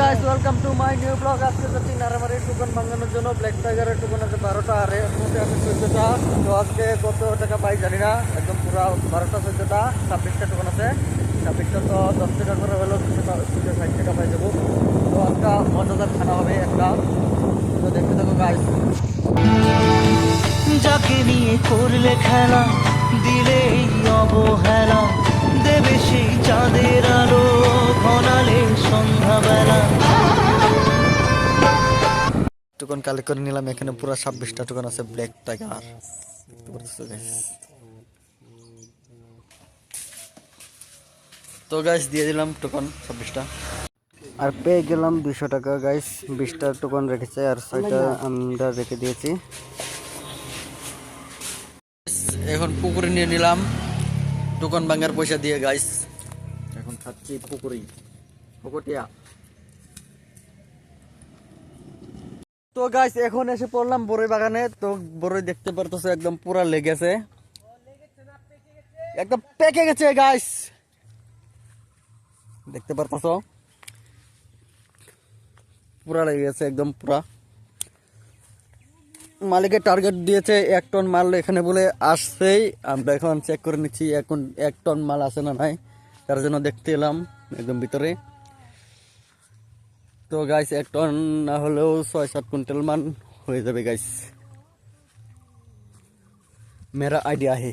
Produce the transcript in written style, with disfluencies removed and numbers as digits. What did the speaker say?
Guys welcome to my new blog. আজকে যাচ্ছি নারামারি token ভাঙানোর জন্য। ব্ল্যাক টাইগারের টোকন আছে 12টা, আর এর মধ্যে আছে 14টা। তো আজকে কত টাকা পাই জানি না, একদম পুরো 12টা 14টা 26টা টোকন আছে। 26টা তো 10 টাকা করে হলেও 60 টাকা পাই যাবো। তো আজকে মজাদার খানা হবে একটা, তো দেখতে থাকো গাইস। যাকে নিয়ে করলে খেলা, দিলে এই অবহেলা, দেবে সেই চাঁদের আলো ঘনালে সন্ধ্যাবেলা। টোকন কালেক্ট করে নিলাম। এখানে পুরো 26টা টোকন আছে ব্ল্যাক টাইগার, দেখতে পাচ্ছো গাইস। তো গাইস দিয়ে দিলাম টোকন 26টা, আর পেয়ে গেলাম 200 টাকা গাইস। 20টা টোকন রেখেছে আর 6টা আমরা রেখে দিয়েছি। এখন পুকুরে নিয়ে নিলাম টোকন ভাঙার পয়সা দিয়ে গাইস। এখন খাচ্ছি পুকুরিয়া। তো গাইস এখন এসে পড়লাম বড়ই বাগানে। তো বড়ই দেখতে পারতেছো একদম পুরা লেগেছে, একদম পেকে গেছে গাইস, দেখতে পারতেছো পুরা লেগে গেছে একদম পুরা। মালিকের টার্গেট দিয়েছে 1 টন মাল এখানে বলে আসছেই। আমরা এখন চেক করে নিচ্ছি এখন 1 টন মাল আছে না নাই, তার জন্য দেখতে এলাম একদম ভিতরে। তো গাইস 1 টন না হলেও 6-7 কুইন্টাল মান হয়ে যাবে গাইস, मेरा आइडिया है।